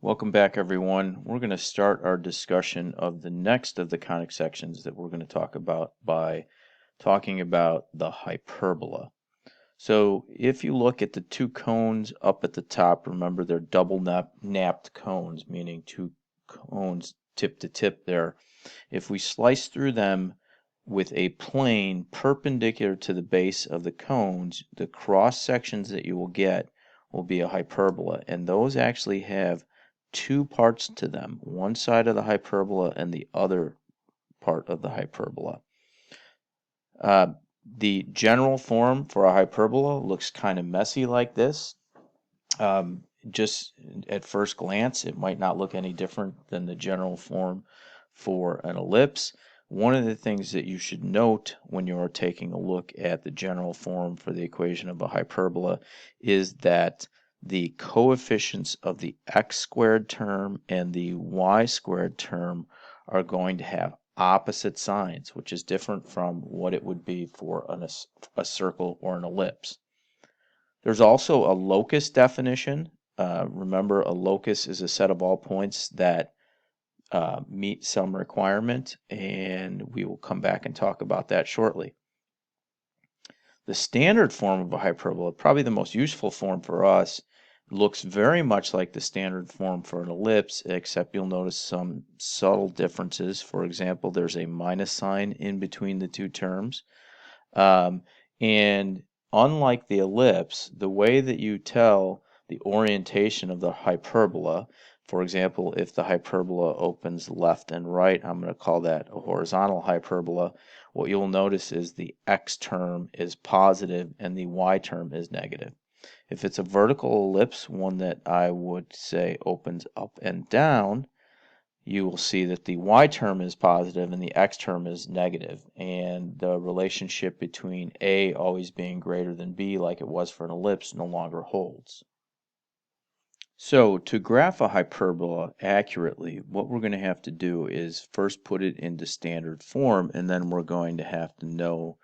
Welcome back, everyone. We're going to start our discussion of the next of the conic sections that we're going to talk about by talking about the hyperbola. So if you look at the two cones up at the top, remember they're double napped cones, meaning two cones tip to tip there. If we slice through them with a plane perpendicular to the base of the cones, the cross sections that you will get will be a hyperbola, and those actually have two parts to them, one side of the hyperbola and the other part of the hyperbola. The general form for a hyperbola looks kind of messy like this. Just at first glance, it might not look any different than the general form for an ellipse. One of the things that you should note when you're taking a look at the general form for the equation of a hyperbola is that the coefficients of the x squared term and the y squared term are going to have opposite signs, which is different from what it would be for a circle or an ellipse. There's also a locus definition. Remember, a locus is a set of all points that meet some requirement, and we will come back and talk about that shortly. The standard form of a hyperbola, probably the most useful form for us, looks very much like the standard form for an ellipse, except you'll notice some subtle differences. For example, there's a minus sign in between the two terms. And unlike the ellipse, the way that you tell the orientation of the hyperbola, for example, if the hyperbola opens left and right, I'm going to call that a horizontal hyperbola. What you'll notice is the x term is positive and the y term is negative. If it's a vertical ellipse, one that I would say opens up and down, you will see that the y term is positive and the x term is negative, and the relationship between A always being greater than B, like it was for an ellipse, no longer holds. So to graph a hyperbola accurately, what we're going to have to do is first put it into standard form, and then we're going to have to know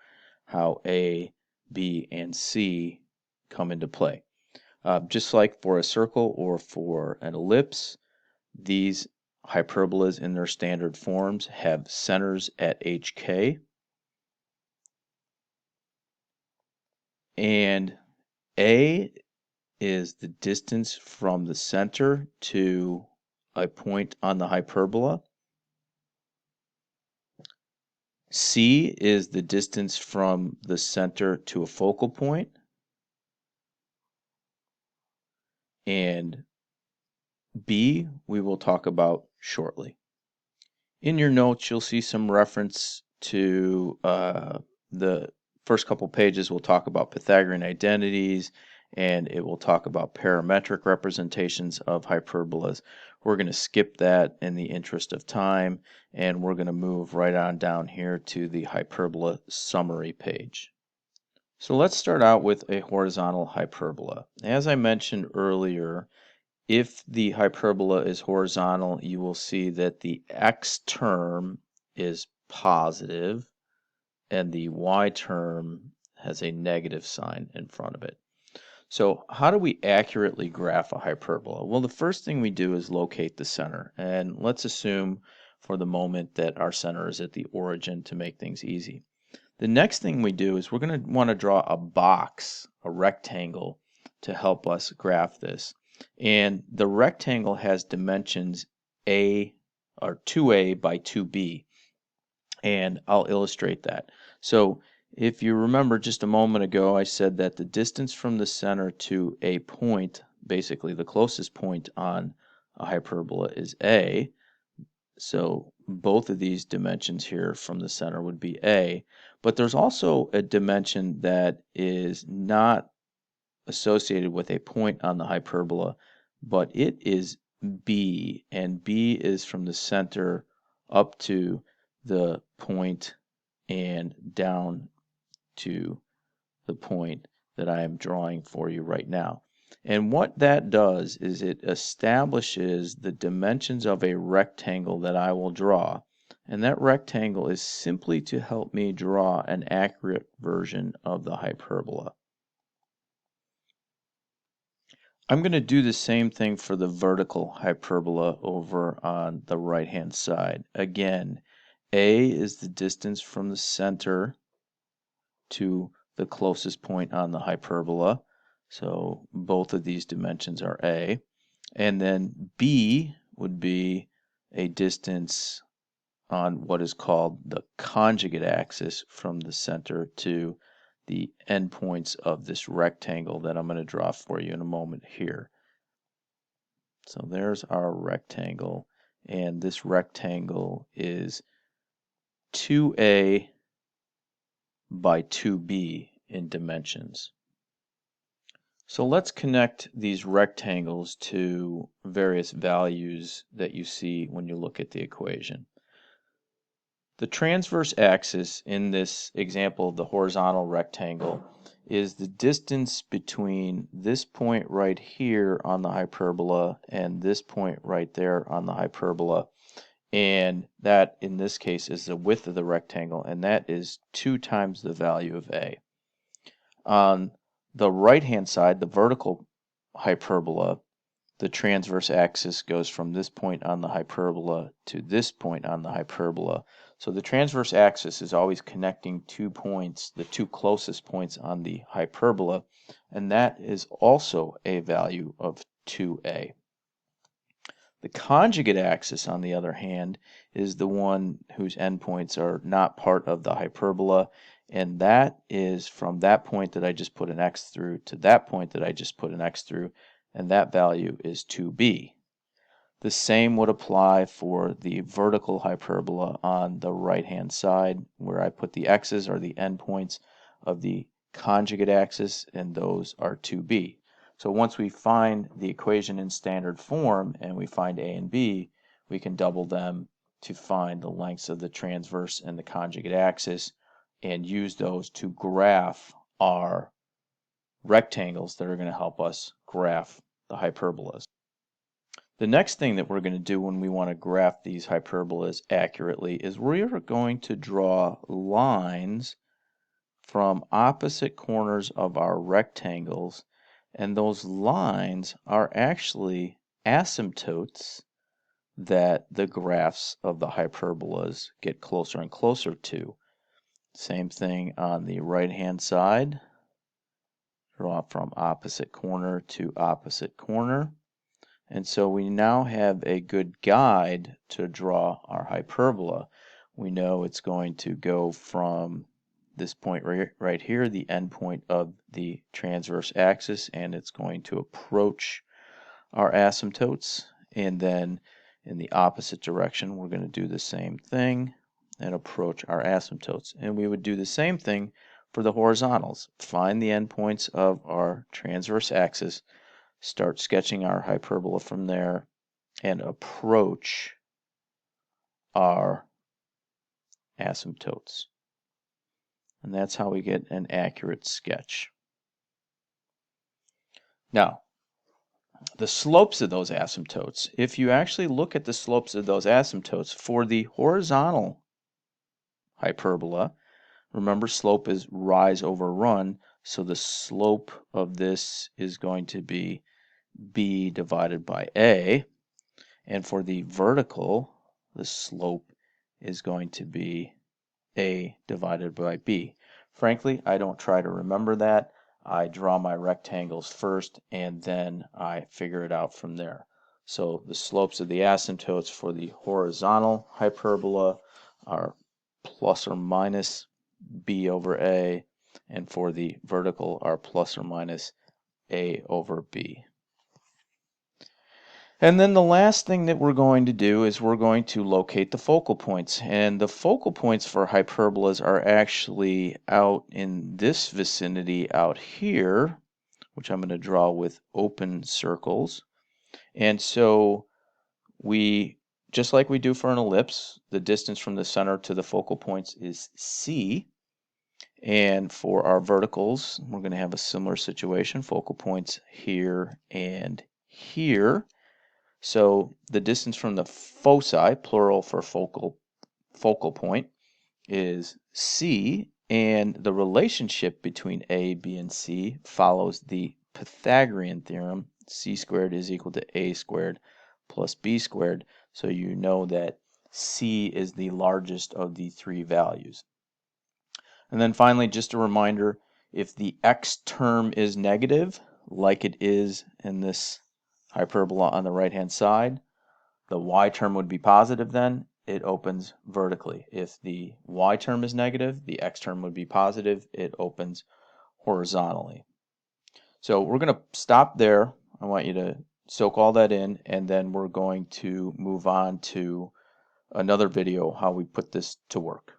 how A, B, and C come into play. Just like for a circle or for an ellipse, these hyperbolas in their standard forms have centers at HK, and A is the distance from the center to a point on the hyperbola. C is the distance from the center to a focal point. And B we will talk about shortly. In your notes, you'll see some reference to the first couple pages. We'll talk about Pythagorean identities, and it will talk about parametric representations of hyperbolas. We're going to skip that in the interest of time, and we're going to move right on down here to the hyperbola summary page. So let's start out with a horizontal hyperbola. As I mentioned earlier, if the hyperbola is horizontal, you will see that the x term is positive and the y term has a negative sign in front of it. So how do we accurately graph a hyperbola? Well, the first thing we do is locate the center. And let's assume for the moment that our center is at the origin to make things easy. The next thing we do is we're going to want to draw a box, a rectangle, to help us graph this. And the rectangle has dimensions A or 2A by 2B. And I'll illustrate that. So if you remember just a moment ago, I said that the distance from the center to a point, basically the closest point on a hyperbola, is A. So both of these dimensions here from the center would be A. But there's also a dimension that is not associated with a point on the hyperbola, but it is B, and B is from the center up to the point and down to the point that I am drawing for you right now. And what that does is it establishes the dimensions of a rectangle that I will draw. And that rectangle is simply to help me draw an accurate version of the hyperbola. I'm going to do the same thing for the vertical hyperbola over on the right-hand side. Again, A is the distance from the center to the closest point on the hyperbola. So both of these dimensions are A. And then B would be a distance on what is called the conjugate axis from the center to the endpoints of this rectangle that I'm going to draw for you in a moment here. So there's our rectangle, and this rectangle is 2A by 2B in dimensions. So let's connect these rectangles to various values that you see when you look at the equation. The transverse axis in this example of the horizontal rectangle is the distance between this point right here on the hyperbola and this point right there on the hyperbola. And that, in this case, is the width of the rectangle, and that is 2 times the value of A. On the right-hand side, the vertical hyperbola, the transverse axis goes from this point on the hyperbola to this point on the hyperbola. So the transverse axis is always connecting 2 points, the 2 closest points on the hyperbola, and that is also a value of 2A. The conjugate axis, on the other hand, is the one whose endpoints are not part of the hyperbola, and that is from that point that I just put an x through to that point that I just put an x through, and that value is 2b. The same would apply for the vertical hyperbola on the right-hand side, where I put the x's are the endpoints of the conjugate axis, and those are 2b. So once we find the equation in standard form and we find A and B, we can double them to find the lengths of the transverse and the conjugate axis and use those to graph our rectangles that are going to help us graph the hyperbolas. The next thing that we're going to do when we want to graph these hyperbolas accurately is we are going to draw lines from opposite corners of our rectangles, and those lines are actually asymptotes that the graphs of the hyperbolas get closer and closer to. Same thing on the right-hand side. Draw from opposite corner to opposite corner. And so we now have a good guide to draw our hyperbola. We know it's going to go from this point right here, the end point of the transverse axis, and it's going to approach our asymptotes. And then in the opposite direction, we're going to do the same thing and approach our asymptotes. And we would do the same thing for the horizontals. Find the endpoints of our transverse axis, start sketching our hyperbola from there, and approach our asymptotes. And that's how we get an accurate sketch. Now, the slopes of those asymptotes, if you actually look at the slopes of those asymptotes for the horizontal hyperbola, remember slope is rise over run, so the slope of this is going to be b divided by a. And for the vertical, the slope is going to be A divided by B. Frankly, I don't try to remember that. I draw my rectangles first, and then I figure it out from there. So the slopes of the asymptotes for the horizontal hyperbola are plus or minus B over A, and for the vertical are plus or minus A over B. And then the last thing that we're going to do is we're going to locate the focal points. And the focal points for hyperbolas are actually out in this vicinity out here, which I'm going to draw with open circles. And so we, just like we do for an ellipse, the distance from the center to the focal points is C. And for our verticals, we're going to have a similar situation, focal points here and here. So the distance from the foci, plural for focal point, is C, and the relationship between A, B, and C follows the Pythagorean theorem c squared is equal to a squared plus b squared, so you know that c is the largest of the three values. And then finally, just a reminder, if the x term is negative, like it is in this hyperbola on the right-hand side, the y term would be positive then, it opens vertically. If the y term is negative, the x term would be positive, it opens horizontally. So we're going to stop there. I want you to soak all that in, and then we're going to move on to another video how we put this to work.